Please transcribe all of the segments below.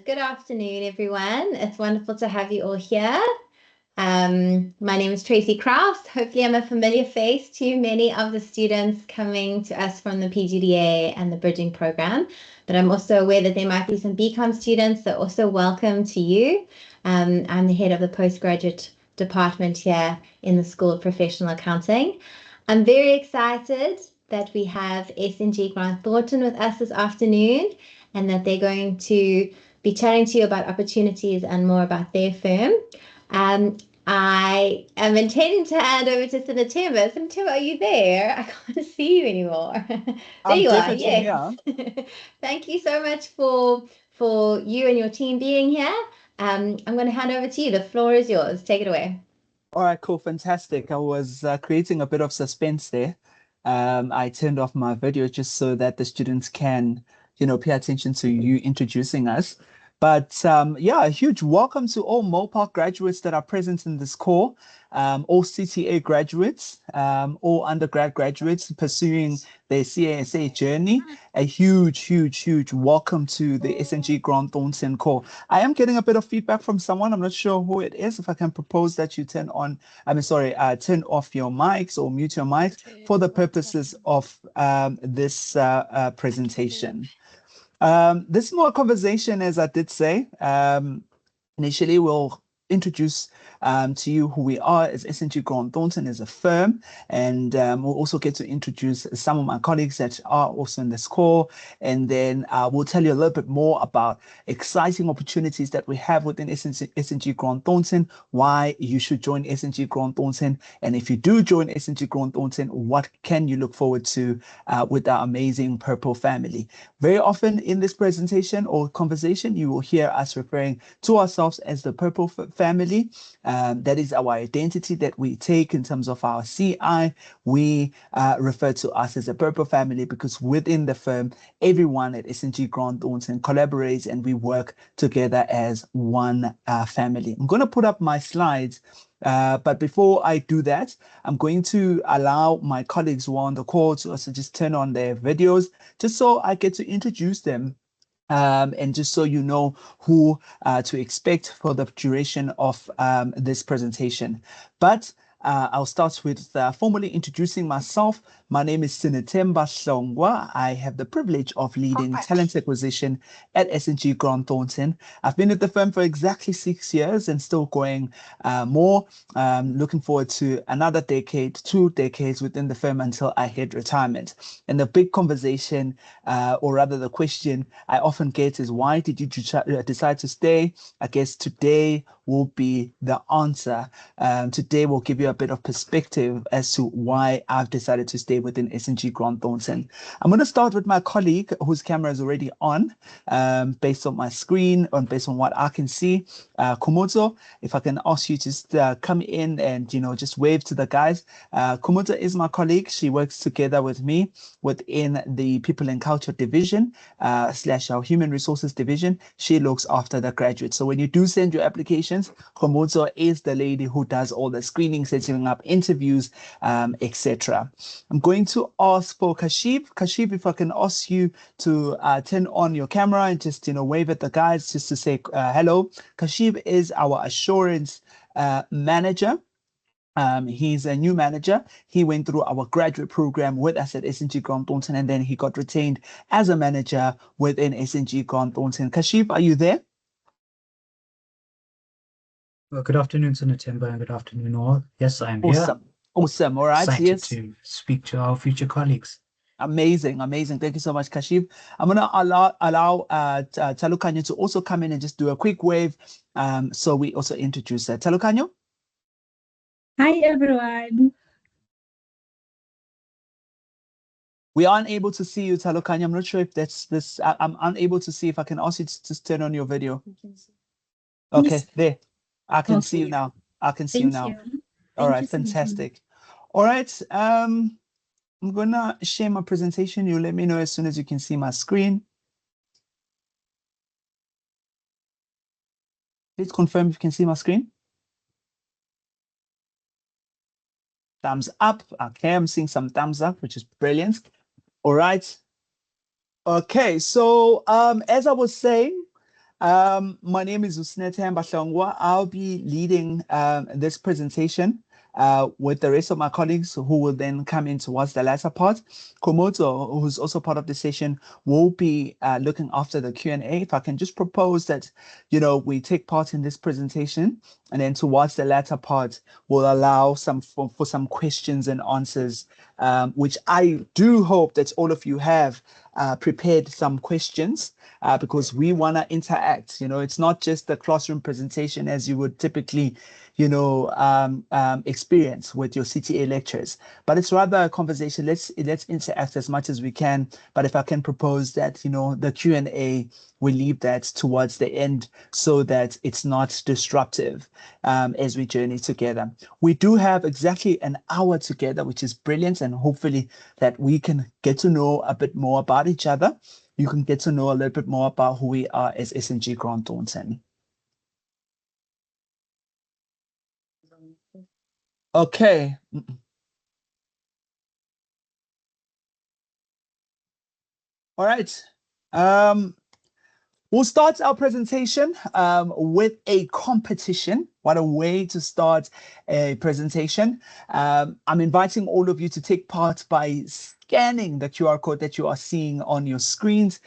Good afternoon, everyone. It's wonderful to have you all here. My name is Tracy Kraus. Hopefully, I'm a familiar face to many of the students coming to us from the PGDA and the bridging program, but I'm also aware that there might be some BCom students, so also welcome to you. I'm the head of the postgraduate department here in the School of Professional Accounting. I'm very excited that we have SNG Grant Thornton with us this afternoon and that they're going to be chatting to you about opportunities and more about their firm. I am intending to hand over to Sinatemba. Sinatemba, are you there? I can't see you anymore. There you are. Yes. Thank you so much for you and your team being here. I'm going to hand over to you. The floor is yours. Take it away. All right, cool, fantastic. I was creating a bit of suspense there. I turned off my video just so that the students can, pay attention to you introducing us. But yeah, a huge welcome to all Mopark graduates that are present in this call, all CTA graduates, all undergrad graduates pursuing their CASA journey. A huge welcome to the SNG Grant Thornton call. I am getting a bit of feedback from someone. I'm not sure who it is. If I can propose that you turn off your mics or mute your mics for the purposes of this presentation. This is more a conversation, as I did say. Initially, we'll introduce to you who we are as SNG Grant Thornton as a firm, and we'll also get to introduce some of my colleagues that are also in this call, and then we'll tell you a little bit more about exciting opportunities that we have within SNG Grant Thornton, why you should join SNG Grant Thornton, and if you do join SNG Grant Thornton, what can you look forward to with our amazing Purple family. Very often in this presentation or conversation, you will hear us referring to ourselves as the Purple family. That is our identity that we take in terms of our CI. We refer to us as a Purple family because within the firm, everyone at SNG Grant Thornton collaborates and we work together as one family. I'm going to put up my slides. But before I do that, I'm going to allow my colleagues who are on the call to also just turn on their videos, just so I get to introduce them. And just so you know who to expect for the duration of this presentation. But I'll start with formally introducing myself. My name is Sinatemba Hlongwa. I have the privilege of leading talent acquisition at SNG Grant Thornton. I've been at the firm for exactly 6 years and still going more. Looking forward to another decade, 2 decades within the firm until I hit retirement. And the big conversation, or rather the question I often get is, why did you decide to stay? I guess today will be the answer. Today we'll give you a bit of perspective as to why I've decided to stay within SNG Grant Thornton. I'm going to start with my colleague whose camera is already on, based on my screen, based on what I can see. Komoto, if I can ask you to just come in and just wave to the guys. Komoto is my colleague. She works together with me within the People and Culture division / our Human Resources division. She looks after the graduates. So when you do send your applications, Komoto is the lady who does all the screening, setting up interviews, etc. I'm going to ask for Kashif. Kashif, if I can ask you to turn on your camera and just wave at the guys just to say hello. Kashif is our assurance manager. He's a new manager. He went through our graduate program with us at SNG Grant Thornton, and then he got retained as a manager within SNG Grant Thornton. Kashif, are you there? Well, good afternoon, Sinatemba, and good afternoon all. Yes, I am awesome. here. Awesome. All right. Excited to speak to our future colleagues. Amazing. Thank you so much, Kashif. I'm going to allow Talukanyo to also come in and just do a quick wave. So we also introduce Talukanyo. Hi, everyone. We are unable to see you, Talukanyo. I'm not sure if that's this. I'm unable to see if I can ask you to just turn on your video. Okay, there. I can see you now. I can see you now. All right, fantastic. All right. I'm gonna share my presentation. You let me know as soon as you can see my screen. Please confirm if you can see my screen. Thumbs up. Okay, I'm seeing some thumbs up, which is brilliant. All right. Okay, so as I was saying, My name is Usnethemba Hlongwa. I'll be leading this presentation with the rest of my colleagues who will then come in towards the latter part. Komoto, who's also part of the session, will be looking after the Q&A. If I can just propose that, we take part in this presentation, and then towards the latter part, we'll allow for some questions and answers, which I do hope that all of you have prepared some questions. Because we want to interact. It's not just the classroom presentation as you would typically, experience with your CTA lectures, but it's rather a conversation. Let's interact as much as we can. But if I can propose that, the Q&A, we leave that towards the end so that it's not disruptive as we journey together. We do have exactly an hour together, which is brilliant, and hopefully that we can get to know a bit more about each other. You can get to know a little bit more about who we are as SNG Grant Thornton. Okay. All right. We'll start our presentation with a competition. What a way to start a presentation. I'm inviting all of you to take part by scanning the QR code that you are seeing on your screens.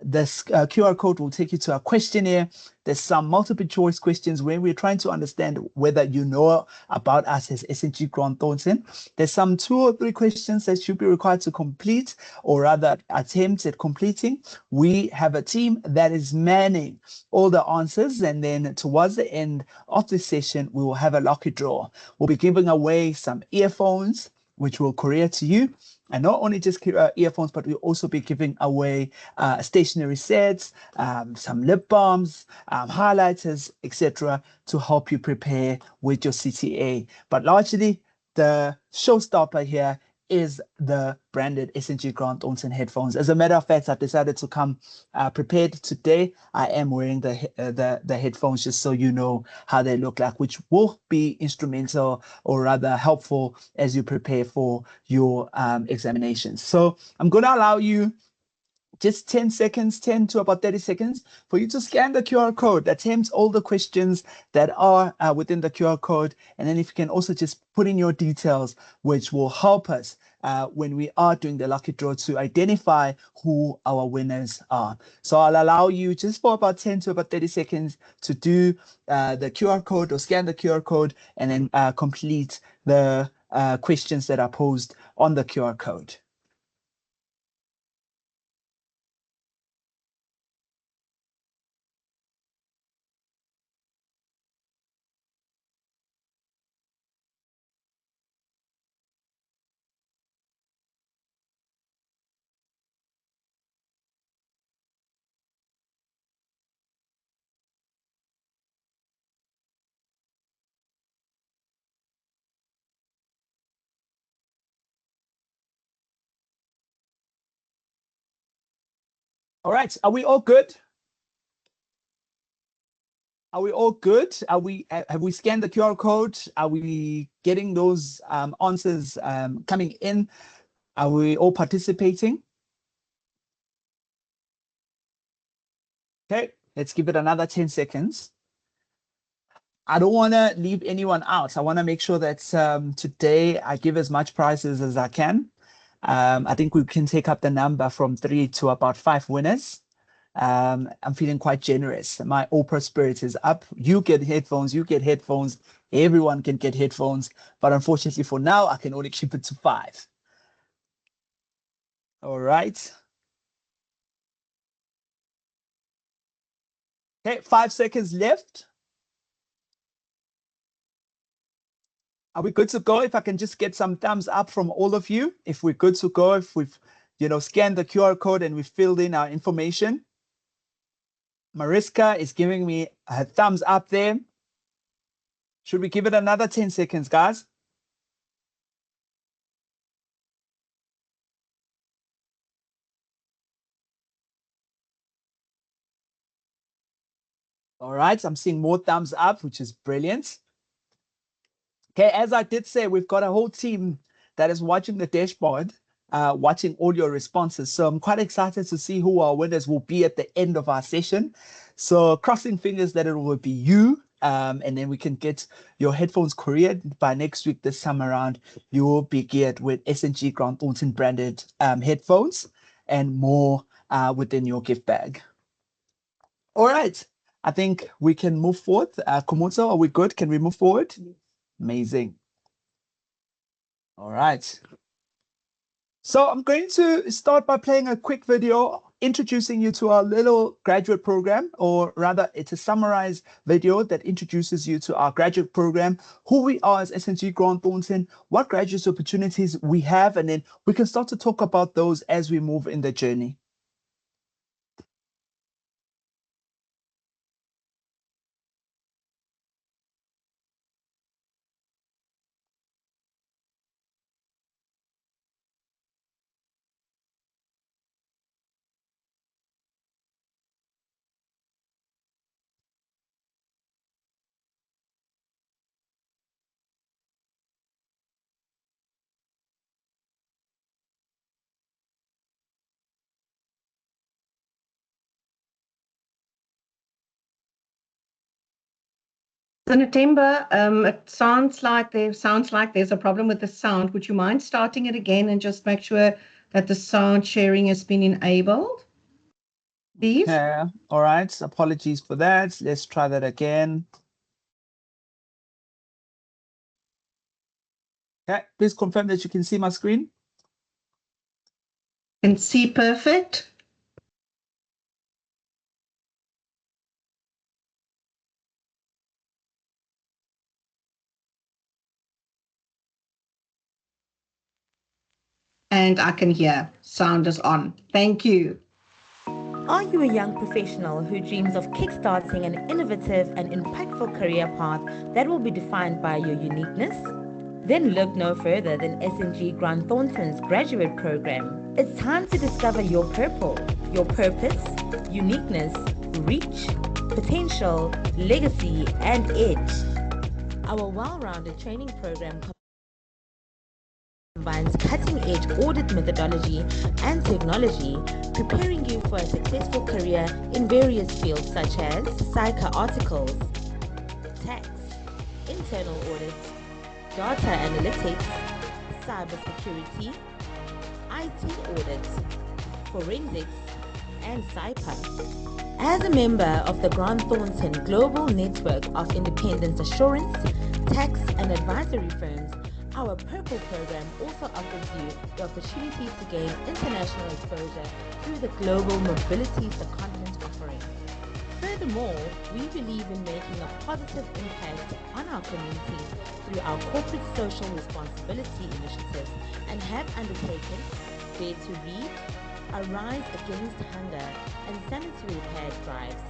This QR code will take you to a questionnaire. There's some multiple choice questions where we're trying to understand whether you know about us as SNG Grant Thornton. There's some 2 or 3 questions that you'll be required to complete, or rather attempt at completing. We have a team that is manning all the answers, and then towards the end of the session, we will have a lucky draw. We'll be giving away some earphones, which will courier to you. And not only just earphones, but we'll also be giving away stationery sets, some lip balms, highlighters, etc., to help you prepare with your CTA. But largely, the showstopper here is the branded SNG Grant Thornton headphones. As a matter of fact, I've decided to come prepared today. I am wearing the headphones just so you know how they look like, which will be instrumental, or rather helpful, as you prepare for your examinations. So I'm going to allow you just 10 seconds, 10 to about 30 seconds for you to scan the QR code, attempt all the questions that are within the QR code. And then if you can also just put in your details, which will help us when we are doing the lucky draw to identify who our winners are. So I'll allow you just for about 10 to about 30 seconds to do the QR code, or scan the QR code, and then complete the questions that are posed on the QR code. All right, are we all good? Are we all good? Have we scanned the QR code? Are we getting those answers coming in? Are we all participating? Okay, let's give it another 10 seconds. I don't want to leave anyone out. I want to make sure that today I give as much prizes as I can. I think we can take up the number from 3 to about 5 winners. I'm feeling quite generous. My Oprah spirit is up. You get headphones, everyone can get headphones, but unfortunately for now, I can only keep it to 5. All right. Okay, 5 seconds left. Are we good to go? If I can just get some thumbs up from all of you, if we're good to go, if we've, scanned the QR code and we've filled in our information. Mariska is giving me a thumbs up there. Should we give it another 10 seconds, guys? All right, I'm seeing more thumbs up, which is brilliant. Okay, as I did say, we've got a whole team that is watching the dashboard. watching all your responses. So I'm quite excited to see who our winners will be at the end of our session. So crossing fingers that it will be you. And then we can get your headphones couriered by next week. This time around, you will be geared with SNG Grant Thornton branded headphones and more within your gift bag. All right, I think we can move forward. Komoto, are we good? Can we move forward? Amazing. All right. So I'm going to start by playing a quick video introducing you to our little graduate program, or rather it's a summarized video that introduces you to our graduate program, who we are as SNG Grant Thornton, what graduate opportunities we have, and then we can start to talk about those as we move in the journey. So Natemba, it sounds like there's a problem with the sound. Would you mind starting it again and just make sure that the sound sharing has been enabled, please? Yeah, all right. Apologies for that. Let's try that again. Okay, please confirm that you can see my screen. Can see perfect. And I can hear. Sound is on. Thank you. Are you a young professional who dreams of kickstarting an innovative and impactful career path that will be defined by your uniqueness? Then look no further than SNG Grant Thornton's graduate program. It's time to discover your purple, your purpose, uniqueness, reach, potential, legacy, and edge. Our well-rounded training program combines cutting-edge audit methodology and technology, preparing you for a successful career in various fields such as SICA articles, tax, internal audit, data analytics, cybersecurity, IT audit, forensics, and CIPA. As a member of the Grant Thornton Global Network of Independent Assurance, Tax and Advisory Firms, our Purple program also offers you the opportunity to gain international exposure through the Global Mobility Secondment offering. Furthermore, we believe in making a positive impact on our community through our corporate social responsibility initiatives and have undertaken Dare to Read, Arise Against Hunger, and sanitary pad drives.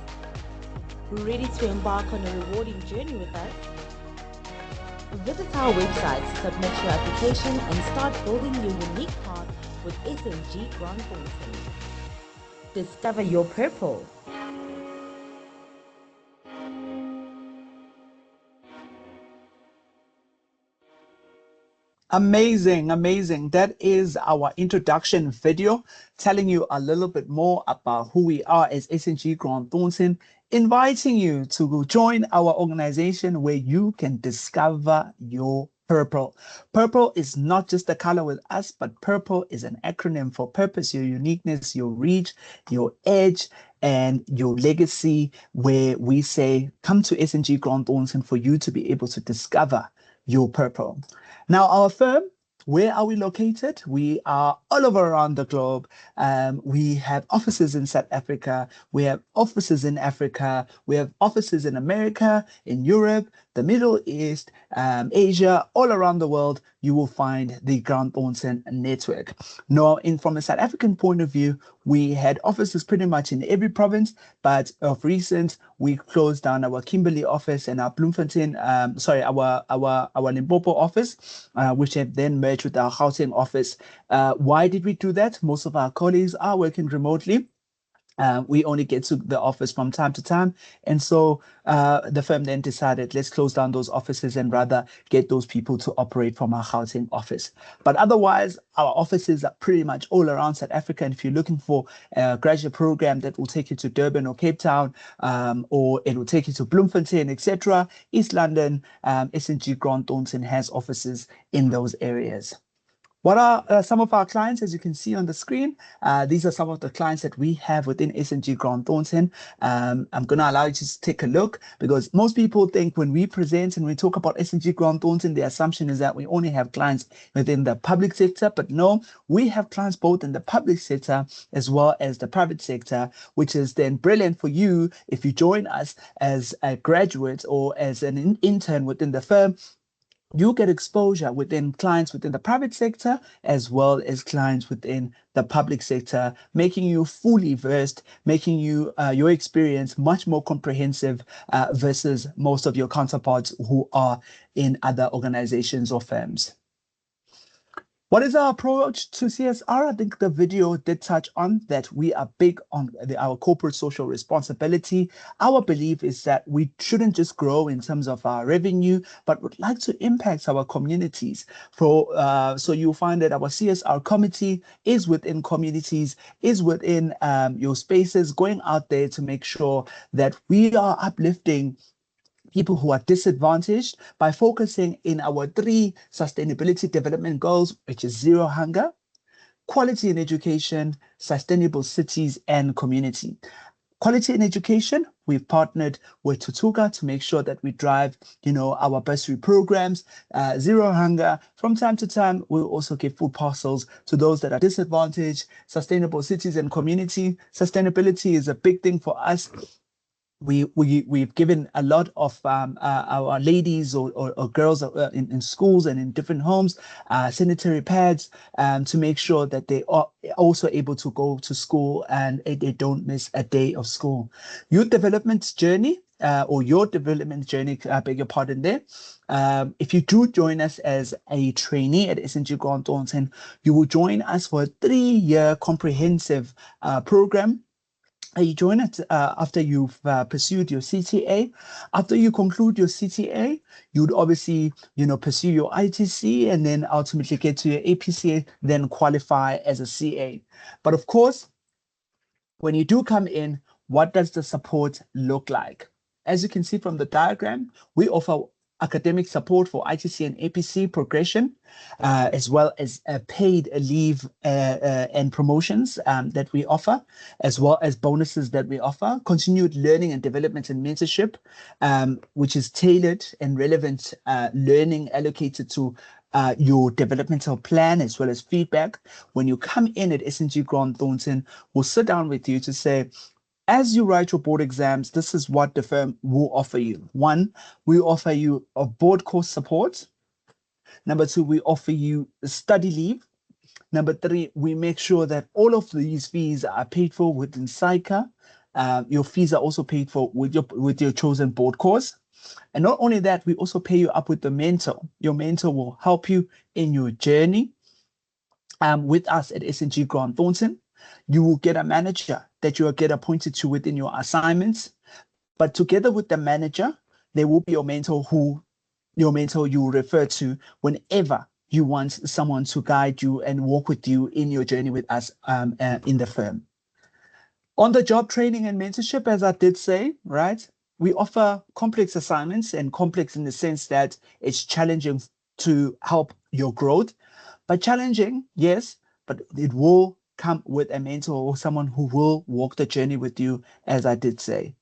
Ready to embark on a rewarding journey with us? Visit our website to submit your application and start building your unique path with SNG Grant Thornton. Discover your purple. Amazing, amazing. That is our introduction video telling you a little bit more about who we are as SNG Grant Thornton, inviting you to join our organization where you can discover your purple. Purple is not just a color with us, but purple is an acronym for purpose, your uniqueness, your reach, your edge, and your legacy, where we say, come to SNG Grant Thornton for you to be able to discover your purple. Now, our firm, where are we located? We are all over around the globe. We have offices in South Africa. We have offices in Africa. We have offices in America, in Europe, the Middle East, Asia, all around the world. You will find the Grant Thornton network. Now, from a South African point of view, we had offices pretty much in every province, but of recent, we closed down our Kimberley office and our Bloemfontein, our Limpopo office, which have then merged with our Gauteng office. Why did we do that? Most of our colleagues are working remotely. We only get to the office from time to time. And so the firm then decided, let's close down those offices and rather get those people to operate from our Gauteng office. But otherwise, our offices are pretty much all around South Africa. And if you're looking for a graduate program that will take you to Durban or Cape Town, or it will take you to Bloemfontein, etc., East London, SNG Grant Thornton has offices in those areas. What are some of our clients? As you can see on the screen, these are some of the clients that we have within SNG Grant Thornton. I'm going to allow you to take a look, because most people think when we present and we talk about SNG Grant Thornton, the assumption is that we only have clients within the public sector. But no, we have clients both in the public sector as well as the private sector, which is then brilliant for you if you join us as a graduate or as an intern within the firm. You get exposure within clients within the private sector as well as clients within the public sector, making you fully versed, making you your experience much more comprehensive versus most of your counterparts who are in other organizations or firms. What is our approach to CSR? I think the video did touch on that. We are big on our corporate social responsibility. Our belief is that we shouldn't just grow in terms of our revenue, but would like to impact our communities. So you'll find that our CSR committee is within communities, is within your spaces, going out there to make sure that we are uplifting people who are disadvantaged by focusing in our 3 sustainability development goals, which is zero hunger, quality in education, sustainable cities, and community. Quality in education, we've partnered with Tutuka to make sure that we drive, our bursary programs. Zero hunger, from time to time, we'll also give food parcels to those that are disadvantaged. Sustainable cities and community. Sustainability is a big thing for us. We've given a lot of our ladies or girls in schools and in different homes sanitary pads to make sure that they are also able to go to school and they don't miss a day of school. Youth development journey, or your development journey, I beg your pardon there. If you do join us as a trainee at SNG Grant Thornton, you will join us for a 3-year comprehensive program. You join it after you've pursued your CTA. After you conclude your CTA, you'd obviously, pursue your ITC and then ultimately get to your APCA, then qualify as a CA. But of course, when you do come in, what does the support look like? As you can see from the diagram, we offer academic support for ITC and APC progression, as well as paid leave and promotions that we offer, as well as bonuses that we offer, continued learning and development and mentorship, which is tailored and relevant learning allocated to your developmental plan, as well as feedback. When you come in at SNG Grant Thornton, we'll sit down with you to say, as you write your board exams, this is what the firm will offer you. 1, we offer you a board course support. Number 2, we offer you study leave. Number 3, we make sure that all of these fees are paid for within SAICA. Your fees are also paid for with your chosen board course. And not only that, we also pay you up with the mentor. Your mentor will help you in your journey with us at SNG Grant Thornton. You will get a manager that you will get appointed to within your assignments. But together with the manager, there will be your mentor you will refer to whenever you want someone to guide you and walk with you in your journey with us in the firm. On the job training and mentorship, as I did say, right, we offer complex assignments, and complex in the sense that it's challenging to help your growth. But challenging, yes, but it will come with a mentor or someone who will walk the journey with you, as I did say.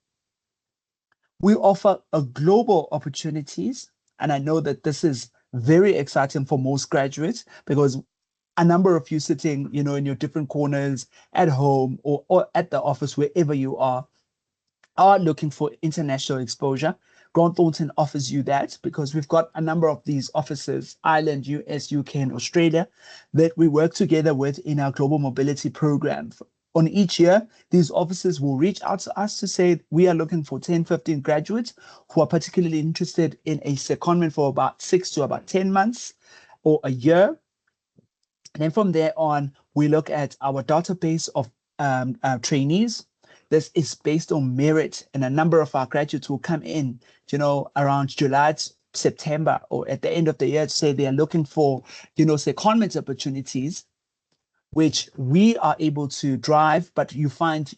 We offer global opportunities, and I know that this is very exciting for most graduates, because a number of you sitting, in your different corners at home or at the office, wherever you are looking for international exposure. Grant Thornton offers you that, because we've got a number of these offices, Ireland, US, UK, and Australia, that we work together with in our global mobility program. On each year, these offices will reach out to us to say, we are looking for 10, 15 graduates who are particularly interested in a secondment for about 6 to about 10 months or a year. And then from there on, we look at our database of trainees. this is based on merit, and a number of our graduates will come in, around July, September, or at the end of the year to say they are looking for, secondment opportunities, which we are able to drive, but you find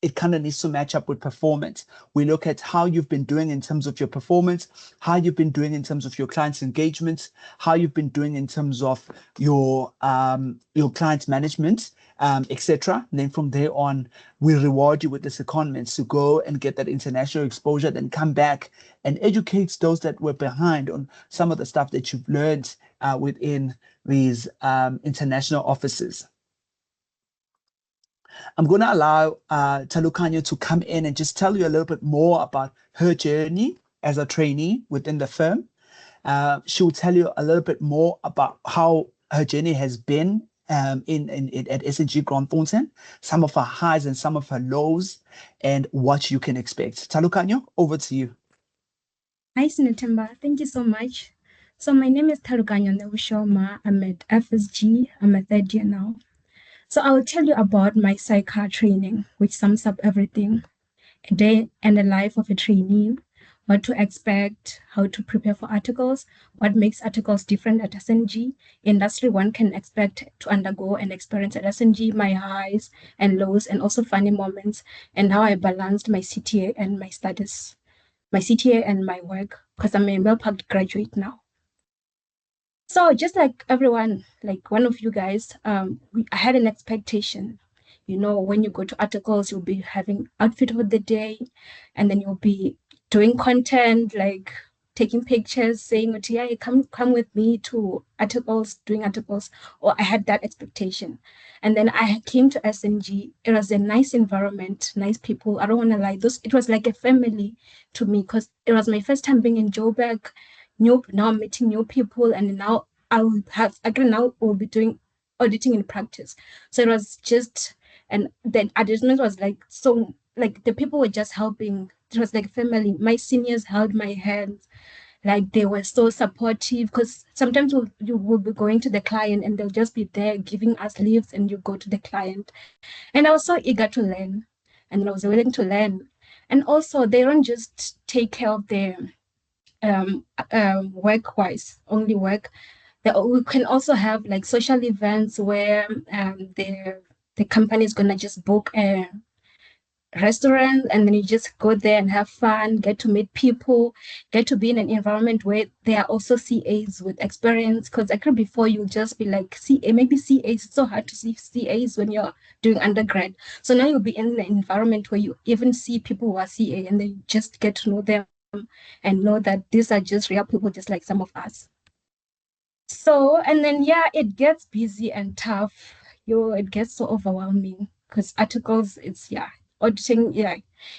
it kind of needs to match up with performance. We look at how you've been doing in terms of your performance, how you've been doing in terms of your clients' engagement, how you've been doing in terms of your client management, etc. And then from there on, we reward you with the secondments to go and get that international exposure, then come back and educate those that were behind on some of the stuff that you've learned within these international offices. I'm going to allow Talukanyo to come in and just tell you a little bit more about her journey as a trainee within the firm. She will tell you a little bit more about how her journey has been at SNG Grant Thornton, some of her highs and some of her lows, and what you can expect. Talukanyo, over to you. Hi, Sinatemba. Thank you so much. So my name is Talukanyo Newushoma. I'm at FSG. I'm a third year now. So I will tell you about my psych training, which sums up everything. A day and a life of a trainee, what to expect, how to prepare for articles, what makes articles different at SNG, industry one can expect to undergo and experience at SNG, my highs and lows, and also funny moments, and how I balanced my CTA and my studies, my CTA and my work, because I'm a well-packed graduate now. So just like everyone, like one of you guys, I had an expectation. When you go to articles, you'll be having outfit of the day, and then you'll be doing content, like taking pictures, saying, yeah, come with me to articles, doing articles. Or I had that expectation. And then I came to SNG. It was a nice environment, nice people. I don't want to lie. It was like a family to me, because it was my first time being in Joburg. Now I'm meeting new people, and now we'll be doing auditing in practice. So it was just, and the adjustment was like, so like the people were just helping. It was like family. My seniors held my hands, like they were so supportive, because sometimes you will be going to the client and they'll just be there giving us leaves, and you go to the client. And I was so eager to learn, and I was willing to learn. And also they don't just take care of their work-wise, only work. We can also have like social events where the company is gonna just book a restaurant, and then you just go there and have fun, get to meet people, get to be in an environment where there are also CAs with experience. Because actually before you just be like CA, maybe CAs, it's so hard to see CAs when you're doing undergrad. So now you'll be in an environment where you even see people who are CA, and then you just get to know them and know that these are just real people, just like some of us. So, and then, yeah, it gets busy and tough. It gets so overwhelming, because articles, auditing,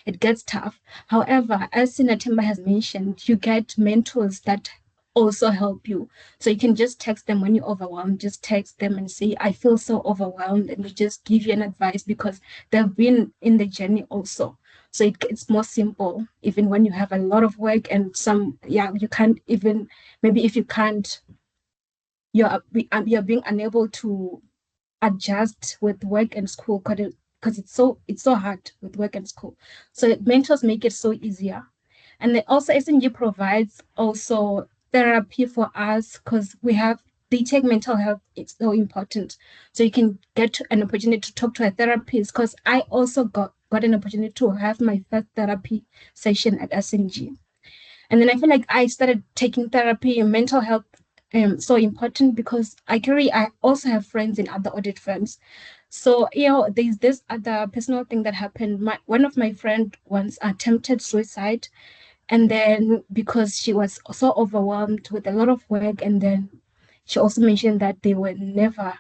it gets tough. However, as Sinatemba has mentioned, you get mentors that also help you. So you can just text them when you're overwhelmed, just text them and say, I feel so overwhelmed, and they just give you an advice, because they've been in the journey also. So it's more simple, even when you have a lot of work and you can't even, maybe if you can't, you're being unable to adjust with work and school, because it's so hard with work and school. So mentors make it so easier. And then also SNG provides also therapy for us, because they take mental health, it's so important. So you can get an opportunity to talk to a therapist, because I also got an opportunity to have my first therapy session at SNG. And then I feel like I started taking therapy and mental health so important, because I also have friends in other audit firms. So, there's this other personal thing that happened. One of my friends once attempted suicide, and then because she was so overwhelmed with a lot of work, and then she also mentioned that they were never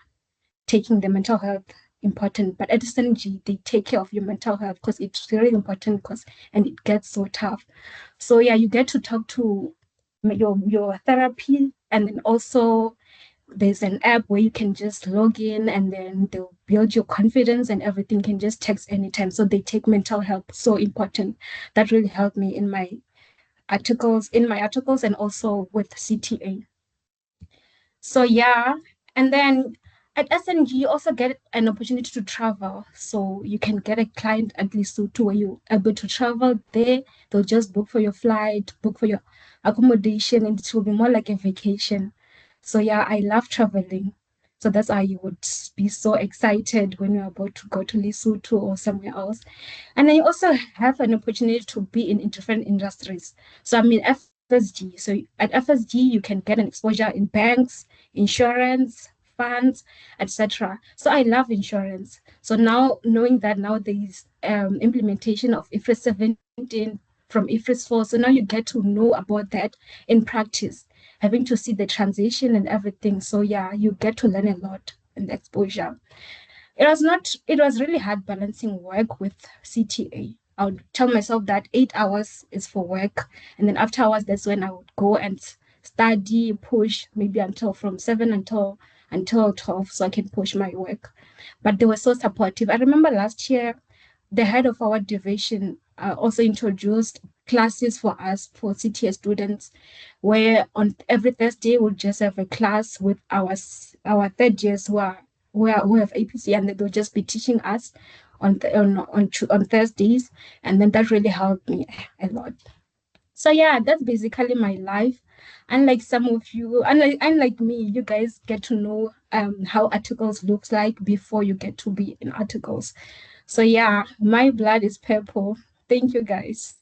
taking the mental health important, but at SNG, they take care of your mental health, because it's really important, and it gets so tough. So yeah, you get to talk to your therapy, and then also there's an app where you can just log in, and then they'll build your confidence, and everything. Can just text anytime. So they take mental health so important. That really helped me in my articles, and also with CTA. So yeah, and then At SNG, you also get an opportunity to travel. So you can get a client at Lesotho where you're able to travel there. They'll just book for your flight, book for your accommodation, and it will be more like a vacation. So yeah, I love traveling. So that's why you would be so excited when you're about to go to Lesotho or somewhere else. And then you also have an opportunity to be in different industries. So I'm in FSG. So at FSG, you can get an exposure in banks, insurance, funds, etc. So I love insurance. So now knowing that now there is implementation of IFRS 17 from IFRS 4, so now you get to know about that in practice, having to see the transition and everything. So yeah, you get to learn a lot in the exposure. It was really hard balancing work with CTA. I would tell myself that 8 hours is for work, and then after hours, that's when I would go and study, push maybe until from 7 until 12, so I can push my work. But they were so supportive. I remember last year, the head of our division also introduced classes for us for CTA students, where on every Thursday we'll just have a class with our third years who have APC, and they'll just be teaching us on Thursdays, and then that really helped me a lot. So yeah, that's basically my life. Unlike some of you, unlike me, you guys get to know how articles looks like before you get to be in articles. So yeah, my blood is purple. Thank you guys.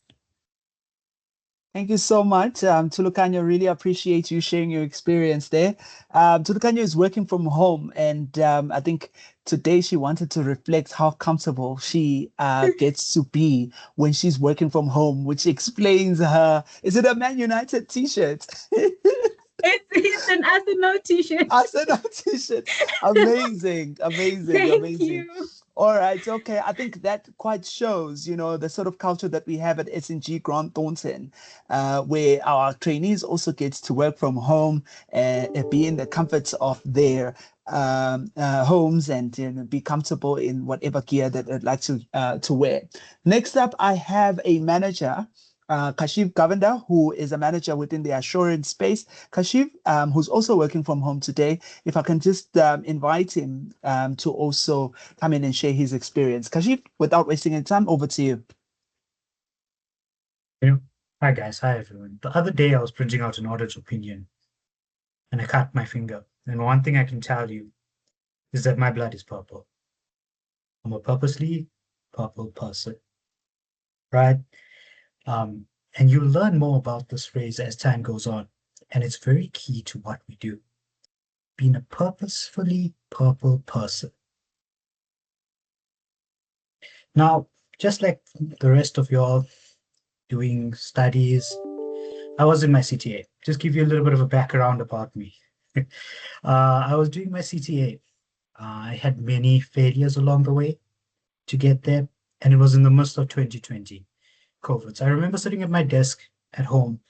Thank you so much, Tulukanyo. Really appreciate you sharing your experience there. Tulukanyo is working from home, and I think today she wanted to reflect how comfortable she gets to be when she's working from home, which explains her. Is it a Man United t-shirt? It's an Arsenal t-shirt. Arsenal t-shirt. Amazing, amazing, Thank amazing. you. All right, okay. I think that quite shows, the sort of culture that we have at SNG Grant Thornton, where our trainees also get to work from home, be in the comforts of their homes, and be comfortable in whatever gear that they'd like to wear. Next up, I have a manager, Kashiv Govender, who is a manager within the assurance space. Kashiv, who's also working from home today, if I can just invite him to also come in and share his experience. Kashiv, without wasting any time, over to you. Hi guys, hi everyone. The other day I was printing out an audit opinion and I cut my finger. And one thing I can tell you is that my blood is purple. I'm a purposely purple person, right? And you'll learn more about this phrase as time goes on. And it's very key to what we do. Being a purposefully purple person. Now, just like the rest of y'all doing studies, I was in my CTA. Just give you a little bit of a background about me. I was doing my CTA. I had many failures along the way to get there, and it was in the midst of 2020 COVID. So I remember sitting at my desk at home,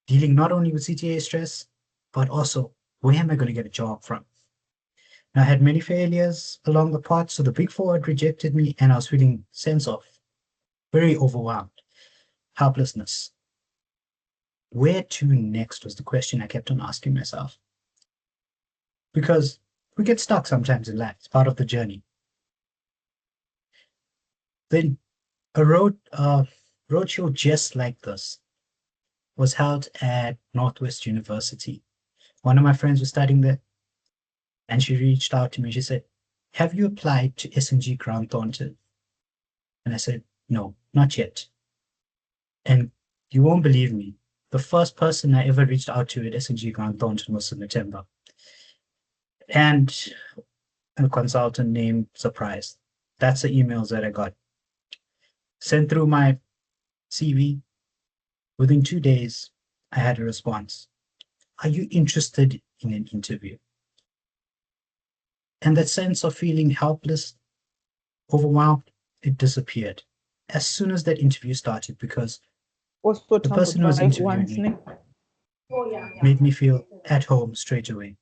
dealing not only with CTA stress, but also where am I going to get a job from? Now, I had many failures along the path, so the Big Four had rejected me, and I was feeling sense of very overwhelmed, helplessness. Where to next was the question I kept on asking myself. Because we get stuck sometimes in life, it's part of the journey. Then a roadshow just like this was held at Northwest University. One of my friends was studying there, and she reached out to me. She said, "Have you applied to SNG Grant Thornton?" And I said, "No, not yet." And you won't believe me, the first person I ever reached out to at SNG Grant Thornton was in September. And a consultant named Surprise. That's the emails that I got. Sent through my CV. Within 2 days, I had a response. Are you interested in an interview? And that sense of feeling helpless, overwhelmed, it disappeared as soon as that interview started, because the person who was interviewing me made me feel at home straight away.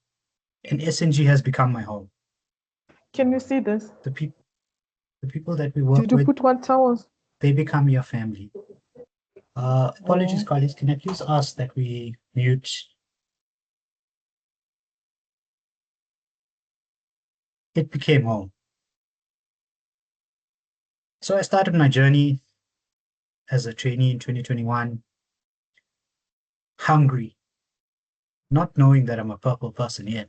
And SNG has become my home. Can you see this? The people that we work Did you with, put what towels? they become your family. Apologies, colleagues. Can I please ask that we mute it became home. So I started my journey as a trainee in 2021, hungry, not knowing that I'm a purple person yet.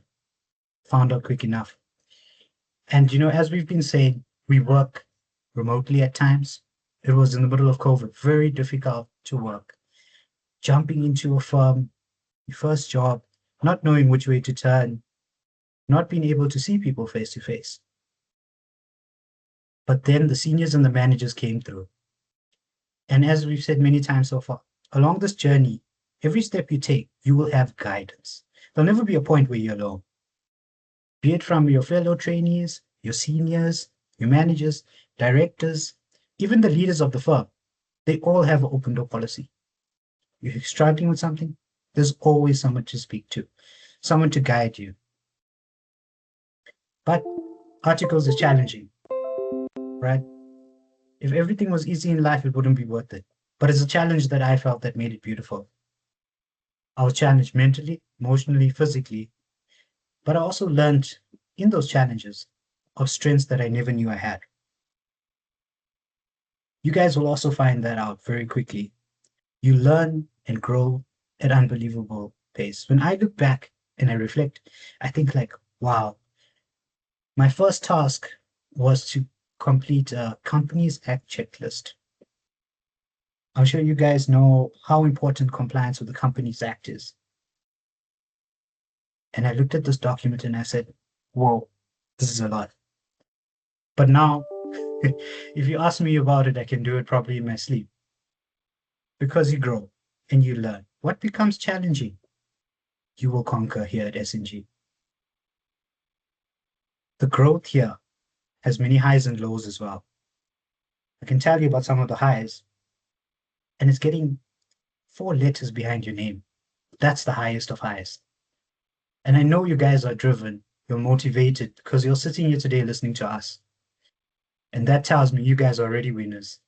Found out quick enough. And as we've been saying, we work remotely at times. It was in the middle of COVID, very difficult to work. Jumping into a firm, your first job, not knowing which way to turn, not being able to see people face to face. But then the seniors and the managers came through. And as we've said many times so far, along this journey, every step you take, you will have guidance. There'll never be a point where you're alone. Be it from your fellow trainees, your seniors, your managers, directors, even the leaders of the firm, they all have an open door policy. If you're struggling with something, there's always someone to speak to, someone to guide you. But articles is challenging, right? If everything was easy in life, it wouldn't be worth it. But it's a challenge that I felt that made it beautiful. I was challenged mentally, emotionally, physically, but I also learned in those challenges of strengths that I never knew I had. You guys will also find that out very quickly. You learn and grow at unbelievable pace. When I look back and I reflect, I think like, wow, my first task was to complete a Companies Act checklist. I'm sure you guys know how important compliance with the Companies Act is. And I looked at this document and I said, whoa, this is a lot. But now, if you ask me about it, I can do it probably in my sleep. Because you grow and you learn. What becomes challenging, you will conquer here at SNG. The growth here has many highs and lows as well. I can tell you about some of the highs, and it's getting 4 letters behind your name. That's the highest of highs. And I know you guys are driven, you're motivated because you're sitting here today listening to us. And that tells me you guys are already winners.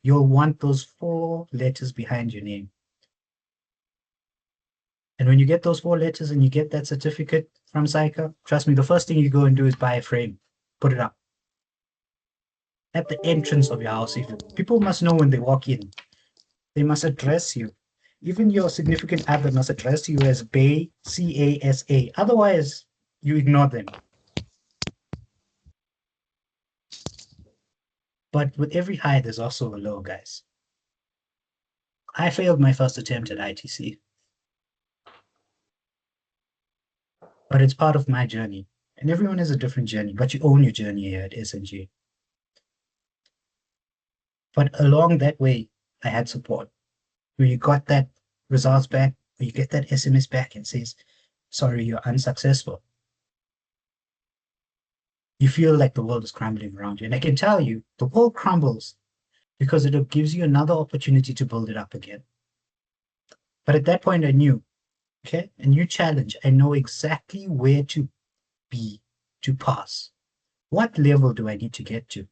You'll want those 4 letters behind your name. And when you get those 4 letters and you get that certificate from Psycha, trust me, the first thing you go and do is buy a frame, put it up. At the entrance of your house, even. People must know when they walk in. They must address you. Even your significant other must address you as Bay, C-A-S-A. Otherwise, you ignore them. But with every high, there's also a low, guys. I failed my first attempt at ITC. But it's part of my journey. And everyone has a different journey, but you own your journey here at SNG. But along that way, I had support. When you got that results back, when you get that SMS back and says, sorry, you're unsuccessful. You feel like the world is crumbling around you. And I can tell you, the world crumbles because it gives you another opportunity to build it up again. But at that point, I knew, okay, a new challenge. I know exactly where to be to pass. What level do I need to get to?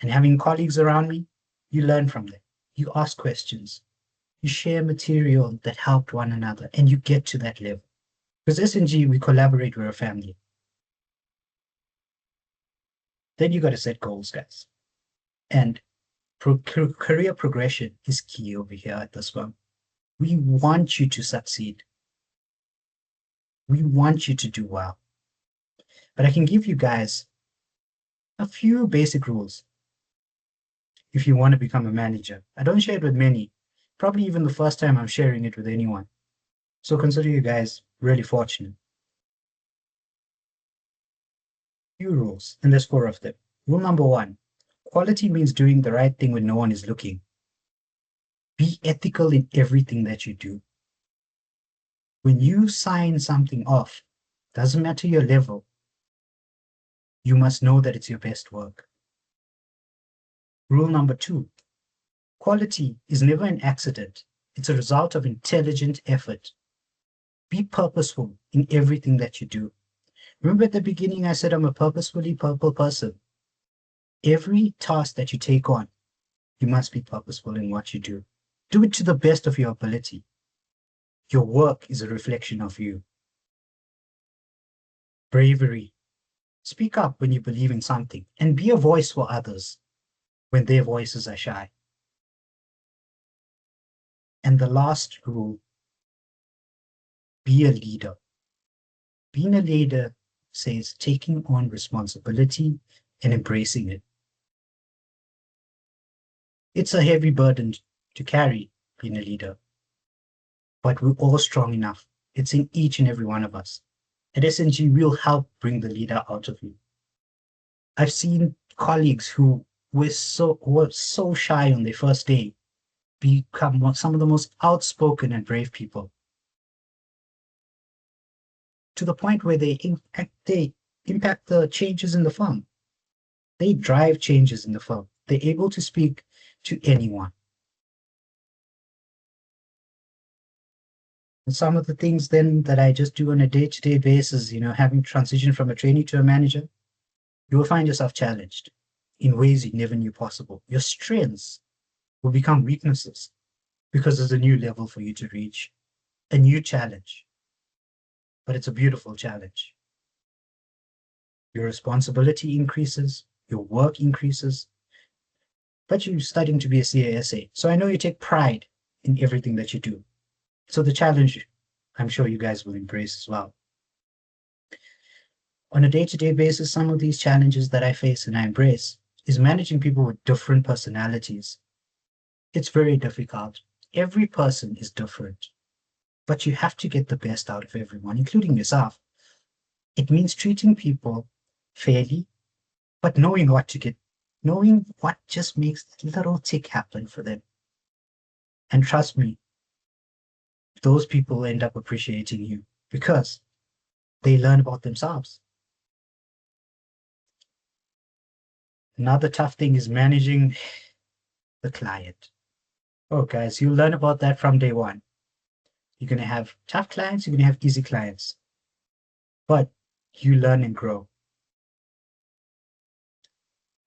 And having colleagues around me, you learn from them. You ask questions. You share material that helped one another, and you get to that level. Because SNG, we collaborate, we're a family. Then you got to set goals, guys. And career progression is key over here at this firm. We want you to succeed. We want you to do well. But I can give you guys a few basic rules if you want to become a manager. I don't share it with many, probably even the first time I'm sharing it with anyone. So consider you guys really fortunate. Few rules, and there's 4 of them. Rule number 1, quality means doing the right thing when no one is looking. Be ethical in everything that you do. When you sign something off, doesn't matter your level, you must know that it's your best work. Rule number 2, quality is never an accident. It's a result of intelligent effort. Be purposeful in everything that you do. Remember at the beginning, I said I'm a purposefully purple person. Every task that you take on, you must be purposeful in what you do. Do it to the best of your ability. Your work is a reflection of you. Bravery Speak up when you believe in something and be a voice for others when their voices are shy. And the last rule, be a leader. Being a leader says taking on responsibility and embracing it. It's a heavy burden to carry, being a leader, but we're all strong enough. It's in each and every one of us. At SNG, we'll help bring the leader out of you. I've seen colleagues who were so shy on their first day become some of the most outspoken and brave people, to the point where they impact the changes in the firm. They drive changes in the firm. They're able to speak to anyone. And some of the things then that I just do on a day-to-day basis, having transitioned from a trainee to a manager, you will find yourself challenged in ways you never knew possible. Your strengths will become weaknesses because there's a new level for you to reach, a new challenge. But it's a beautiful challenge. Your responsibility increases, your work increases, but you're studying to be a CASA. So I know you take pride in everything that you do. So the challenge, I'm sure you guys will embrace as well. On a day-to-day basis, some of these challenges that I face and I embrace is managing people with different personalities. It's very difficult. Every person is different, but you have to get the best out of everyone, including yourself. It means treating people fairly, but knowing what just makes the little tick happen for them. And trust me, those people end up appreciating you because they learn about themselves. Another tough thing is managing the client. Oh, guys, you'll learn about that from day one. You're going to have tough clients, you're going to have easy clients, but you learn and grow.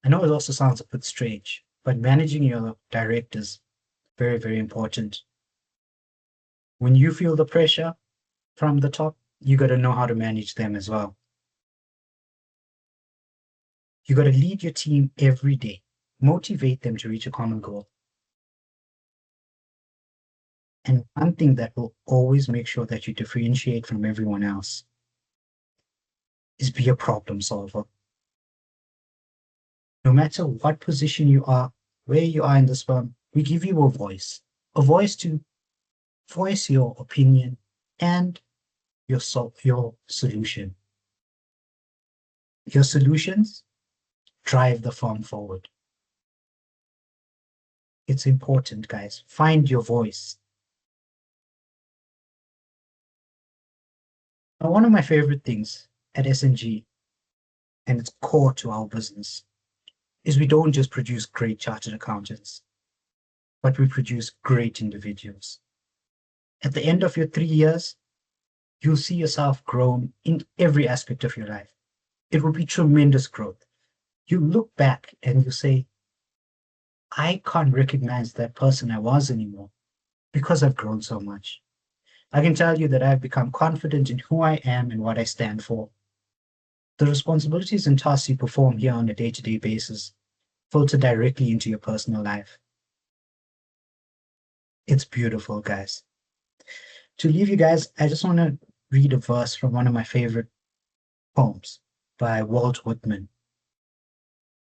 I know it also sounds a bit strange, but managing your directors, very, very important. When you feel the pressure from the top, you got to know how to manage them as well. You got to lead your team every day, motivate them to reach a common goal. And one thing that will always make sure that you differentiate from everyone else is be a problem solver. No matter what position you are, where you are in this firm, we give you a voice to voice your opinion and your solution. Your solutions drive the firm forward. It's important, guys. Find your voice. Now, one of my favorite things at SNG, and it's core to our business, is we don't just produce great chartered accountants, but we produce great individuals. At the end of your 3 years, you'll see yourself grown in every aspect of your life. It will be tremendous growth. You look back and you say, I can't recognize that person I was anymore because I've grown so much. I can tell you that I've become confident in who I am and what I stand for. The responsibilities and tasks you perform here on a day-to-day basis filter directly into your personal life. It's beautiful, guys. To leave you guys, I just want to read a verse from one of my favorite poems by Walt Whitman.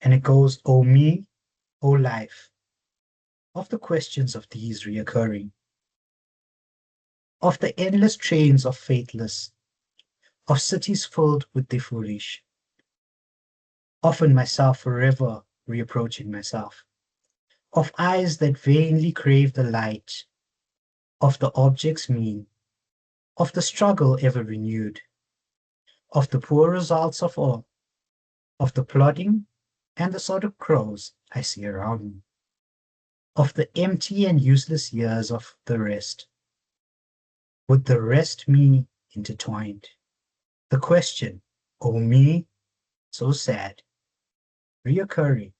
And it goes, "O me, O life, of the questions of these reoccurring, of the endless trains of faithless, of cities filled with the foolish, often myself forever reapproaching myself, of eyes that vainly crave the light, of the objects mean, of the struggle ever renewed, of the poor results of all, of the plodding and the sort of crows I see around me, of the empty and useless years of the rest, with the rest me intertwined. The question, O me, so sad, reoccurring,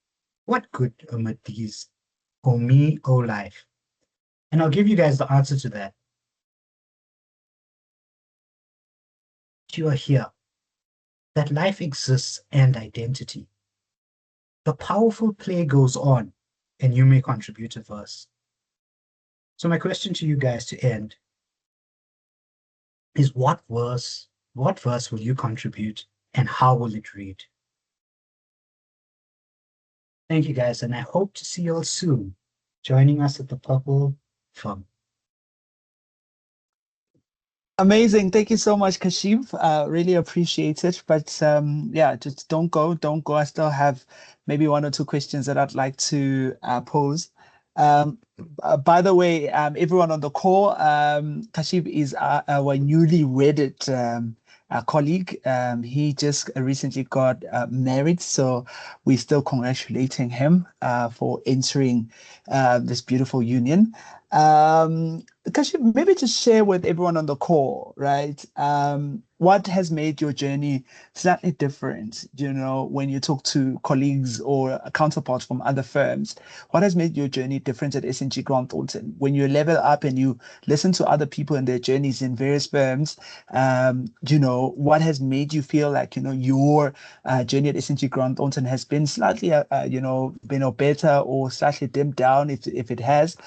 what good amid these, O me, O life?" And I'll give you guys the answer to that. You are here. that life exists and identity. The powerful play goes on, and you may contribute a verse. So my question to you guys to end is what verse will you contribute and how will it read? Thank you guys, and I hope to see you all soon joining us at the Purple Firm. Amazing. Thank you so much, Kashif. Really appreciate it. But yeah, just don't go. I still have maybe one or two questions that I'd like to pose. By the way, everyone on the call, Kashif is our newly wedded colleague. He just recently got married, so we're still congratulating him for entering this beautiful union. Kashif, maybe just share with everyone on the call, right? What has made your journey slightly different, when you talk to colleagues or counterparts from other firms? What has made your journey different at SNG Grant Thornton? When you level up and you listen to other people and their journeys in various firms, what has made you feel like, your journey at SNG Grant Thornton has been slightly, better or slightly dimmed down if it has?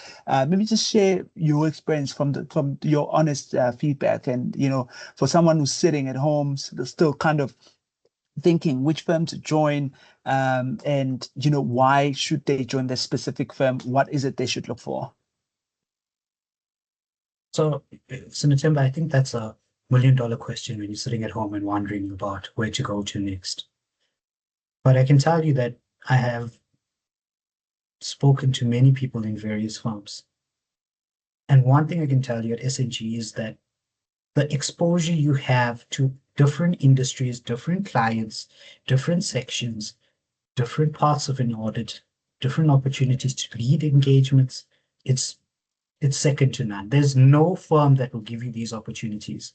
Maybe just share your experience from your honest feedback, and for someone who's sitting at home still kind of thinking which firm to join, and why should they join this specific firm? What is it they should look for? So Natemba, I think that's a $1 million question when you're sitting at home and wondering about where to go to next. But I can tell you that I have spoken to many people in various firms. And one thing I can tell you at SNG is that the exposure you have to different industries, different clients, different sections, different parts of an audit, different opportunities to lead engagements, it's second to none. There's no firm that will give you these opportunities.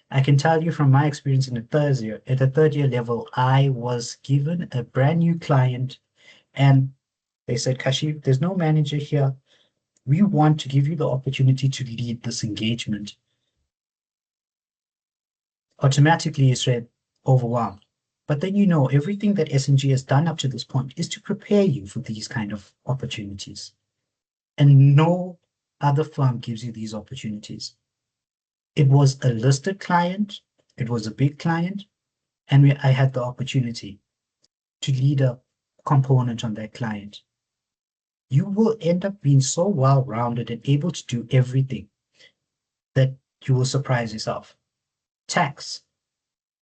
I can tell you from my experience in the third year level, I was given a brand new client and they said, Kashif, there's no manager here. We want to give you the opportunity to lead this engagement. Automatically you said overwhelmed. But then everything that SNG has done up to this point is to prepare you for these kind of opportunities. And no other firm gives you these opportunities. It was a listed client, it was a big client, and I had the opportunity to lead a component on that client. You will end up being so well-rounded and able to do everything that you will surprise yourself. Tax.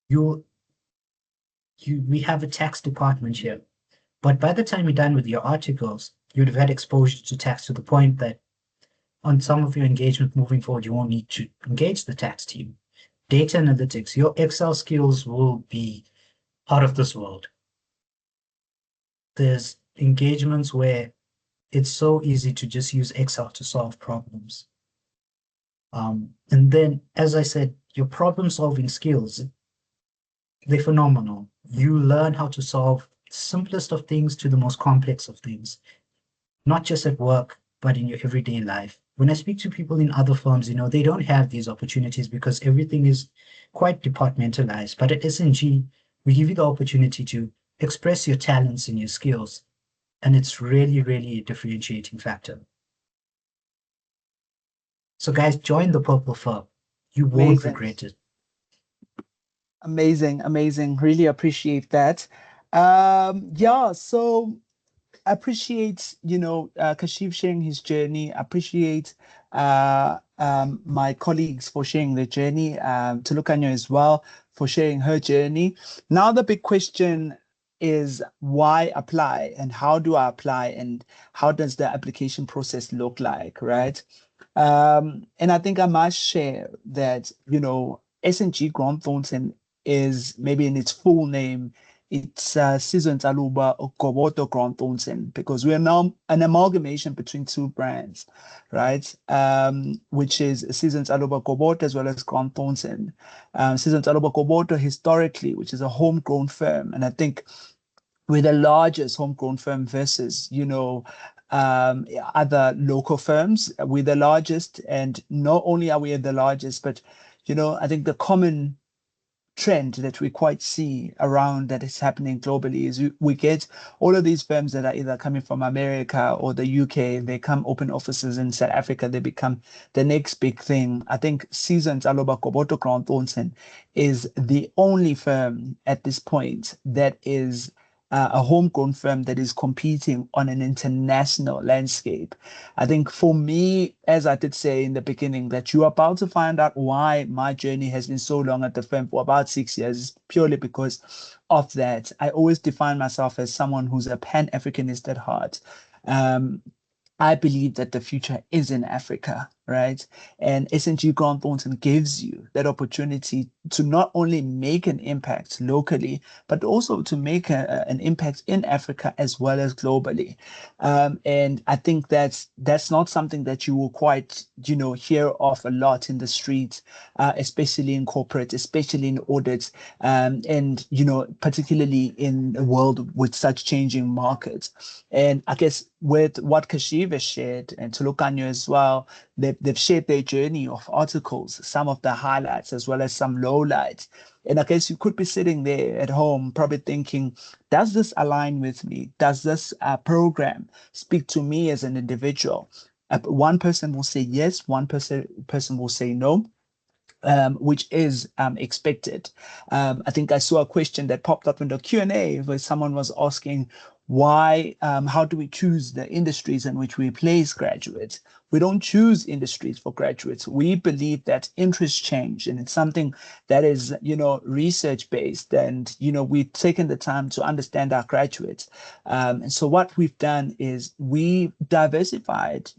We have a tax department here, but by the time you're done with your articles, you'd have had exposure to tax to the point that on some of your engagement moving forward, you won't need to engage the tax team. Data analytics, your Excel skills will be out of this world. There's engagements where it's so easy to just use Excel to solve problems. And then, as I said, your problem-solving skills, they're phenomenal. You learn how to solve simplest of things to the most complex of things, not just at work, but in your everyday life. When I speak to people in other firms, they don't have these opportunities because everything is quite departmentalized. But at SNG, we give you the opportunity to express your talents and your skills. And it's really, really a differentiating factor. So guys, join the Purple Firm. You won't regret it. Amazing. Really appreciate that. So I appreciate, Kashif sharing his journey. I appreciate my colleagues for sharing their journey, Tulukanya as well for sharing her journey. Now the big question is why apply and how do I apply and how does the application process look like, right? And I think I must share that, SNG Grant Thornton is maybe in its full name, it's Sizwe Ntaluba Gobodo Grant Thornton, because we are now an amalgamation between two brands, right? Which is Sizwe Ntaluba Gobodo as well as Grant Thornton. Sizwe Ntaluba Gobodo historically, which is a homegrown firm, and I think we're the largest homegrown firm versus, other local firms. We're the largest, and not only are we the largest, but I think the common trend that we quite see around that is happening globally is we get all of these firms that are either coming from America or the UK, they come open offices in South Africa, they become the next big thing. I think Seasons Aloba Koboto Grant Thornton is the only firm at this point that is a homegrown firm that is competing on an international landscape. I think for me, as I did say in the beginning, that you're about to find out why my journey has been so long at the firm for about 6 years, purely because of that. I always define myself as someone who's a Pan-Africanist at heart. I believe that the future is in Africa, right? And SNG Grant Thornton gives you that opportunity to not only make an impact locally, but also to make an impact in Africa as well as globally. And I think that's not something that you will quite, hear of a lot in the streets, especially in corporate, especially in audits, and, particularly in a world with such changing markets. And I guess with what Kashiv has shared and Tulukanyo as well, they've shared their journey of articles, some of the highlights as well as some lowlights. And I guess you could be sitting there at home probably thinking, does this align with me? Does this program speak to me as an individual? One person will say yes, one person will say no. Which is expected. I think I saw a question that popped up in the Q&A where someone was asking, why, how do we choose the industries in which we place graduates? We don't choose industries for graduates. We believe that interests change, and it's something that is, research based, and, we've taken the time to understand our graduates. And so what we've done is we diversified,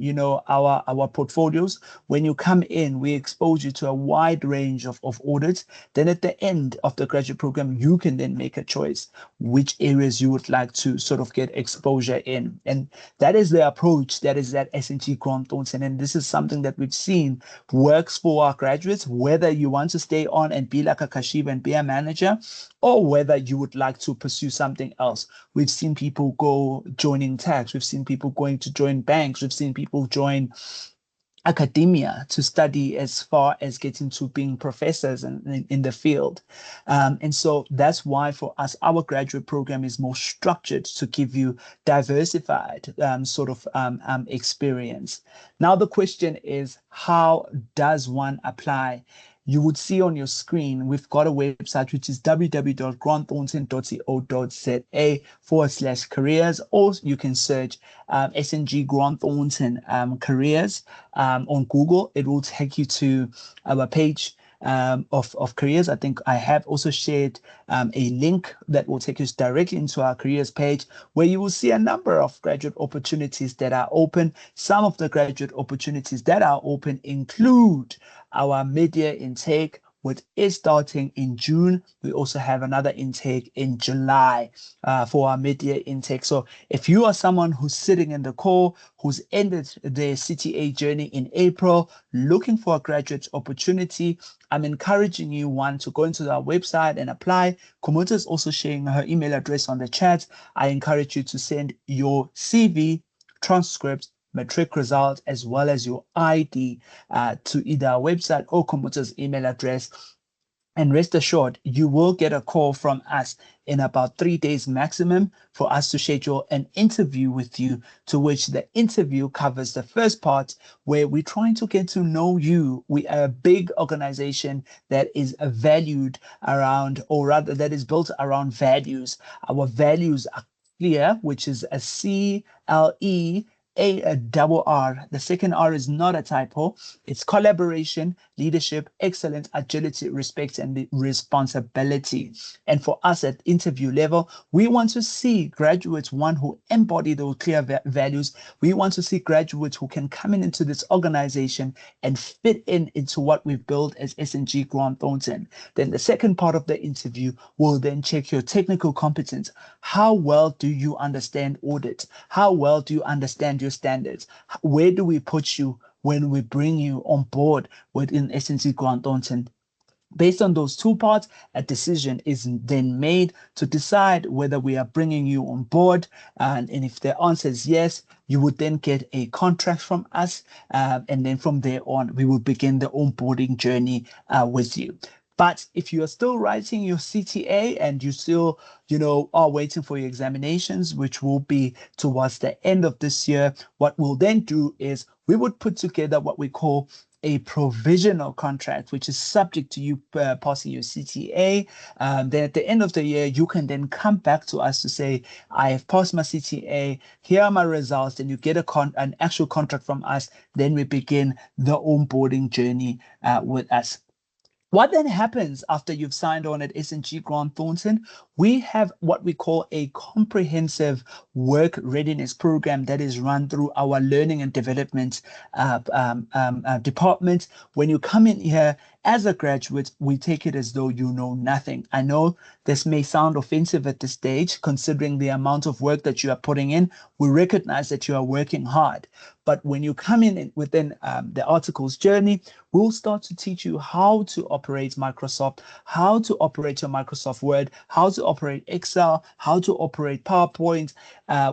our portfolios. When you come in, we expose you to a wide range of audits. Then at the end of the graduate program, you can then make a choice which areas you would like to sort of get exposure in. And that is the approach that is at SNG Grant Thornton. And this is something that we've seen works for our graduates, whether you want to stay on and be like a Kashiv and be a manager, or whether you would like to pursue something else. We've seen people go joining tax. We've seen people going to join banks. We've seen people join academia to study as far as getting to being professors in the field. And so that's why for us, our graduate program is more structured to give you diversified experience. Now, the question is, how does one apply? You would see on your screen, we've got a website, which is www.grantthornton.co.za/careers, or you can search SNG Grant Thornton careers on Google. It will take you to our page of careers. I think I have also shared a link that will take us directly into our careers page, where you will see a number of graduate opportunities that are open. Some of the graduate opportunities that are open include our mid-year intake, which is starting in June. We also have another intake in July for our mid-year intake. So if you are someone who's sitting in the core, who's ended their CTA journey in April, looking for a graduate opportunity, I'm encouraging you, one, to go into our website and apply. Kumota is also sharing her email address on the chat. I encourage you to send your CV, transcripts, matric results, as well as your ID to either our website or Kumuta's email address. And rest assured, you will get a call from us in about 3 days maximum for us to schedule an interview with you, to which the interview covers the first part where we're trying to get to know you. We are a big organization that is valued around, or rather that is built around values. Our values are clear, which is a CLE, a double R. The second R is not a typo. It's collaboration, leadership, excellence, agility, respect, and responsibility. And for us at interview level, we want to see graduates, one, who embody those clear values. We want to see graduates who can come into this organization and fit into what we've built as SNG Grant Thornton. Then the second part of the interview will then check your technical competence. How well do you understand audit? How well do you understand your standards? Where do we put you when we bring you on board within SNG Grant Thornton? Based on those two parts, a decision is then made to decide whether we are bringing you on board. And if the answer is yes, you would then get a contract from us. And then from there on, we will begin the onboarding journey with you. But if you are still writing your CTA and you still, are waiting for your examinations, which will be towards the end of this year, what we'll then do is we would put together what we call a provisional contract, which is subject to you passing your CTA. Then at the end of the year, you can then come back to us to say, I have passed my CTA, here are my results, then you get an actual contract from us. Then we begin the onboarding journey with us. What then happens after you've signed on at SNG Grant Thornton? We have what we call a comprehensive work readiness program that is run through our learning and development department. When you come in here as a graduate, we take it as though you know nothing. I know this may sound offensive at this stage, considering the amount of work that you are putting in. We recognize that you are working hard. But when you come in within the articles journey, we'll start to teach you how to operate Microsoft, how to operate your Microsoft Word, how to operate Excel, how to operate PowerPoint.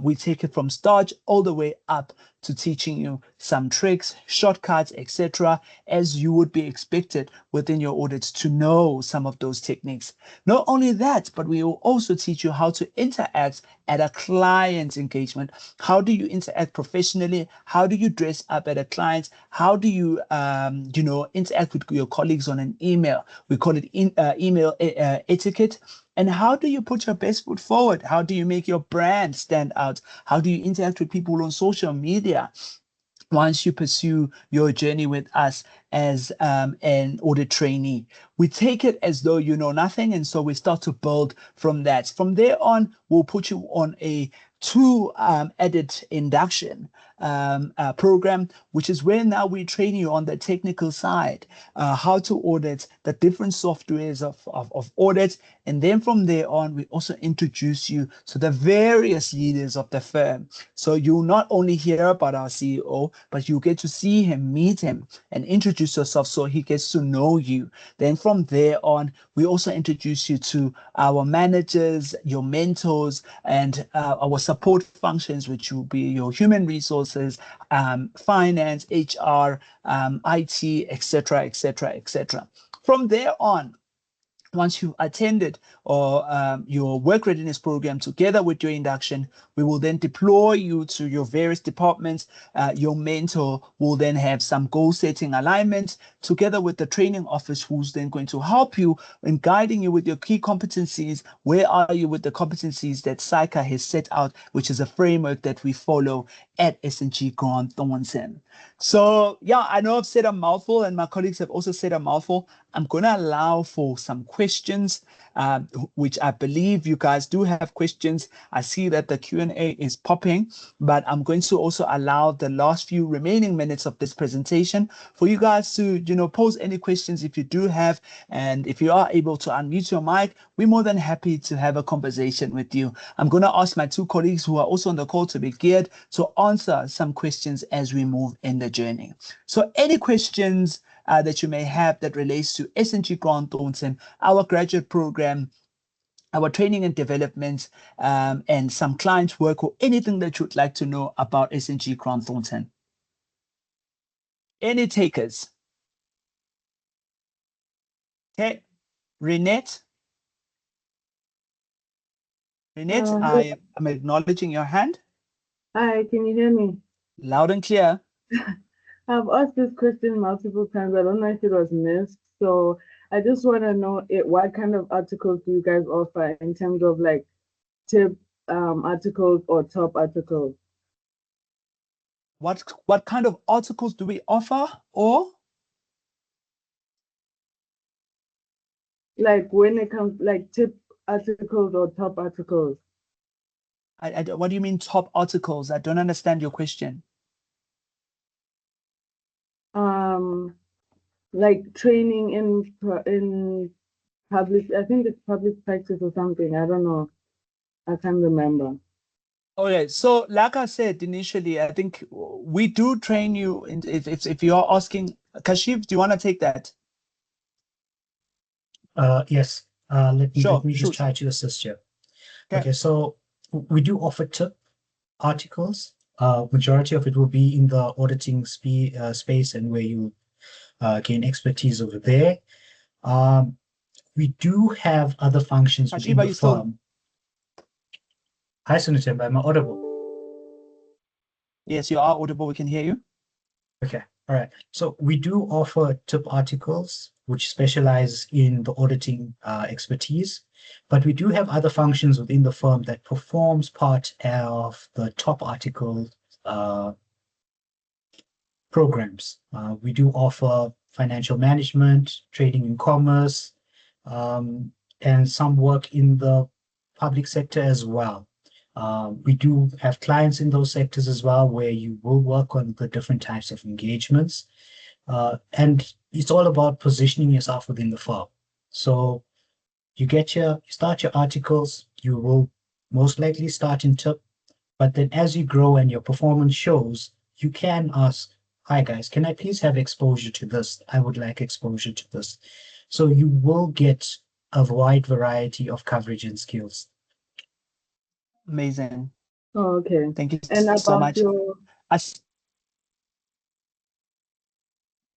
We take it from start all the way up to teaching you some tricks, shortcuts, etc., as you would be expected within your audits to know some of those techniques. Not only that, but we will also teach you how to interact at a client engagement. How do you interact professionally? How do you dress up at a client? How do you, interact with your colleagues on an email? We call it email etiquette. And how do you put your best foot forward? How do you make your brand stand out? How do you interact with people on social media? Once you pursue your journey with us as an audit trainee, we take it as though you know nothing. And so we start to build from that. From there on, we'll put you on a 2 added induction program, which is where now we train you on the technical side, how to audit, the different softwares of audit. And then from there on, we also introduce you to the various leaders of the firm. So you'll not only hear about our CEO, but you get to see him, meet him, and introduce yourself so he gets to know you. Then from there on, we also introduce you to our managers, your mentors, and our support functions, which will be your human resources, finance, HR, IT, etc., etc., etc. From there on, once you've attended your work readiness program together with your induction, we will then deploy you to your various departments. Your mentor will then have some goal setting alignment together with the training office, who's then going to help you in guiding you with your key competencies. Where are you with the competencies that SAICA has set out, which is a framework that we follow at SNG Grant Thornton. So yeah, I know I've said a mouthful and my colleagues have also said a mouthful. I'm going to allow for some questions, which I believe you guys do have questions. I see that the Q&A is popping, but I'm going to also allow the last few remaining minutes of this presentation for you guys to, pose any questions if you do have. And if you are able to unmute your mic, we're more than happy to have a conversation with you. I'm going to ask my 2 colleagues who are also on the call to be geared to answer some questions as we move in the journey. So any questions that you may have that relates to SNG Grant Thornton, our graduate program, our training and development, and some client work, or anything that you'd like to know about SNG Grant Thornton. Any takers? Okay, Renette? Renette, I am acknowledging your hand. Hi, can you hear me? Loud and clear. I've asked this question multiple times. I don't know if it was missed. So I just want to know what kind of articles do you guys offer in terms of like tip articles or top articles? What kind of articles do we offer, or? Like when it comes like tip articles or top articles? What do you mean top articles? I don't understand your question. Like training in public, I think it's public practice or something. I don't know. I can't remember. Okay, so like I said initially, I think we do train you. If you are asking, Kashif, do you want to take that? Yes. Let me just shoot. try to assist you. Okay, so we do offer tip articles. Majority of it will be in the auditing space and where you gain expertise over there. we do have other functions within Ashiba, the you still? firm. Hi, Senator, am I audible? Yes, you are audible. We can hear you. Okay, all right. So we do offer tip articles, which specialize in the auditing expertise, but we do have other functions within the firm that performs part of the top article programs. We do offer financial management, trading and commerce, and some work in the public sector as well. We do have clients in those sectors as well, where you will work on the different types of engagements. And it's all about positioning yourself within the firm. So you start your articles, you will most likely start in tip, but then as you grow and your performance shows, you can ask, hi guys, can I please have exposure to this? I would like exposure to this. So you will get a wide variety of coverage and skills. Amazing. Oh, okay. Thank you And so about much. your,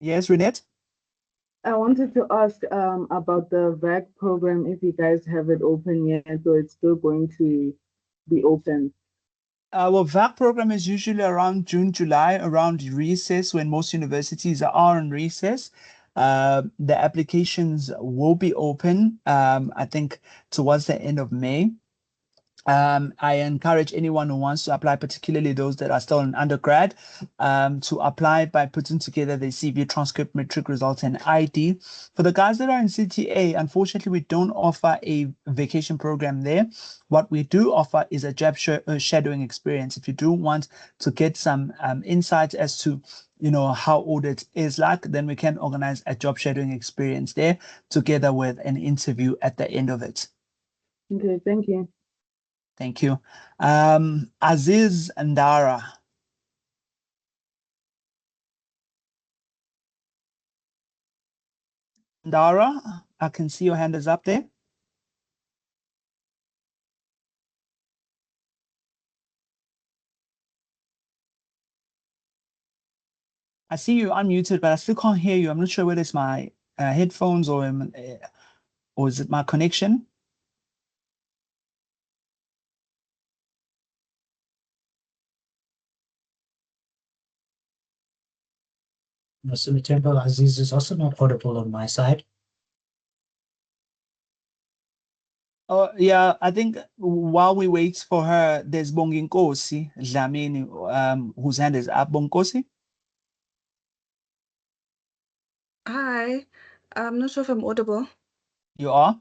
Yes, Renette? I wanted to ask about the VAC program, if you guys have it open yet, or it's still going to be open. Our VAC program is usually around June, July, around recess, when most universities are on recess. The applications will be open, I think, towards the end of May. I encourage anyone who wants to apply, particularly those that are still in undergrad, to apply by putting together their CV, transcript, metric results, and ID. For the guys that are in CTA, unfortunately, we don't offer a vacation program there. What we do offer is a job shadowing experience. If you do want to get some insights as to how audit is like, then we can organize a job shadowing experience there together with an interview at the end of it. Okay, thank you. Thank you. Aziz Ndara. Ndara, I can see your hand is up there. I see you unmuted, but I still can't hear you. I'm not sure whether it's my headphones or is it my connection? Mr. Temple, Aziz is also not audible on my side. Oh, yeah, I think while we wait for her, there's Bonginkosi Dlamini, whose hand is up. Bonginkosi? Hi, I'm not sure if I'm audible. You are?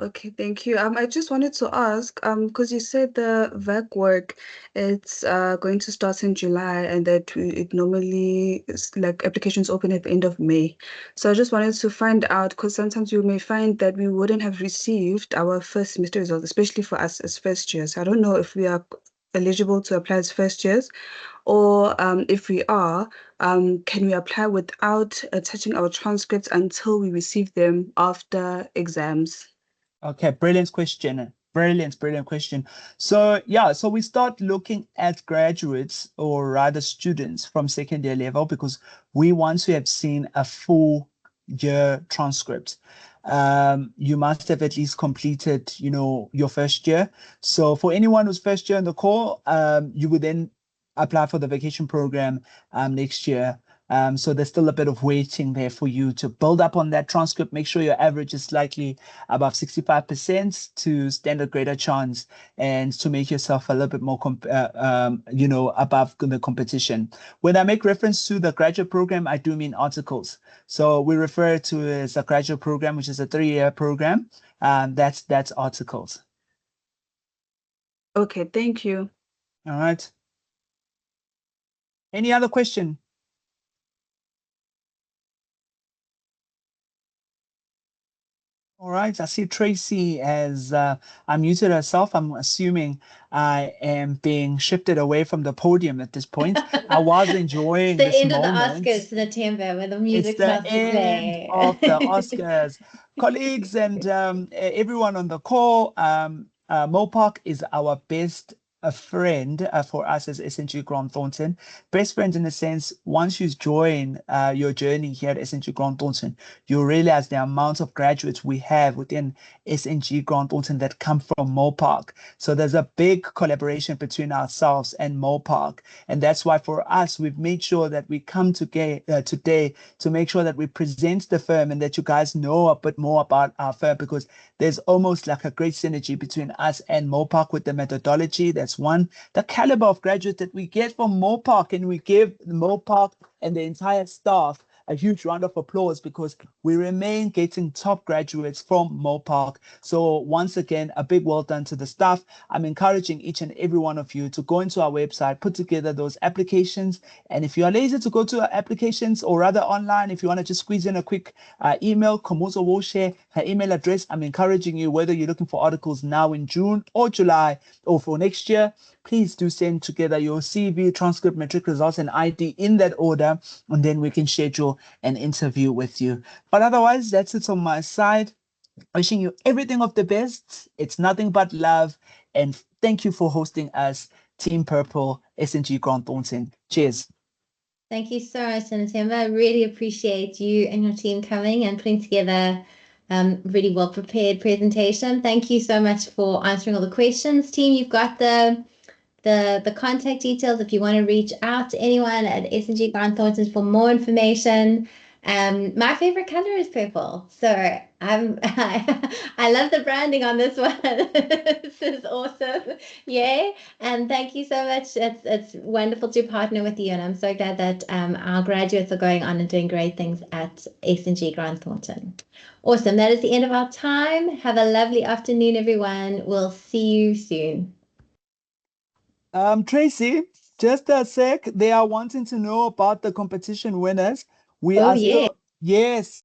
Okay, thank you. I just wanted to ask, because you said the VAC work, it's going to start in July, and that it normally is like applications open at the end of May. So I just wanted to find out, because sometimes you may find that we wouldn't have received our first semester results, especially for us as first years. I don't know if we are eligible to apply as first years, or if we are, can we apply without attaching our transcripts until we receive them after exams? Okay, brilliant question. Brilliant question. So yeah, so we start looking at graduates, or rather students from second year level, because we want to have seen a full year transcript. You must have at least completed, your first year. So for anyone who's first year in the call, you would then apply for the vacation program next year. So there's still a bit of waiting there for you to build up on that transcript. Make sure your average is slightly above 65% to stand a greater chance, and to make yourself a little bit more, above the competition. When I make reference to the graduate program, I do mean articles. So we refer to it as a graduate program, which is a 3-year program. That's articles. Okay, thank you. All right. Any other question? All right, I see Tracy has unmuted herself. I'm assuming I am being shifted away from the podium at this point. I was enjoying the this end moment. of the Oscars, September, where the music It's the starts to end play. of the Oscars. Colleagues and everyone on the call, Mopark is our best a friend for us as SNG Grant Thornton. Best friend in the sense, once you join your journey here at SNG Grant Thornton, you realize the amount of graduates we have within SNG Grant Thornton that come from Mopark. So there's a big collaboration between ourselves and Mopark. And that's why for us, we've made sure that we come together today to make sure that we present the firm and that you guys know a bit more about our firm, because there's almost like a great synergy between us and Mopark with the methodology. That's one. The caliber of graduates that we get from Mopark, and we give Mopark and the entire staff a huge round of applause because we remain getting top graduates from Mopark. So once again, a big well done to the staff. I'm encouraging each and every one of you to go into our website, put together those applications. And if you are lazy to go to our applications, or rather online, if you want to just squeeze in a quick email, Komozo will share her email address. I'm encouraging you, whether you're looking for articles now in June or July or for next year, please do send together your CV, transcript, metric results, and ID in that order, and then we can schedule an interview with you. But otherwise, that's it on my side. Wishing you everything of the best. It's nothing but love. And thank you for hosting us, Team Purple, SNG Grant Thornton. Cheers. Thank you so much, Natemba. I really appreciate you and your team coming and putting together really well prepared presentation. Thank you so much for answering all the questions. Team, you've got the contact details if you want to reach out to anyone at SNG Grant Thornton for more information. My favorite color is purple, so I love the branding on this one. This is awesome. Yay. And thank you so much. It's wonderful to partner with you, and I'm so glad that our graduates are going on and doing great things at SNG Grant Thornton. Awesome. That is the end of our time. Have a lovely afternoon, everyone. We'll see you soon. Tracy, just a sec. They are wanting to know about the competition winners. We Oh, are yeah. still, yes.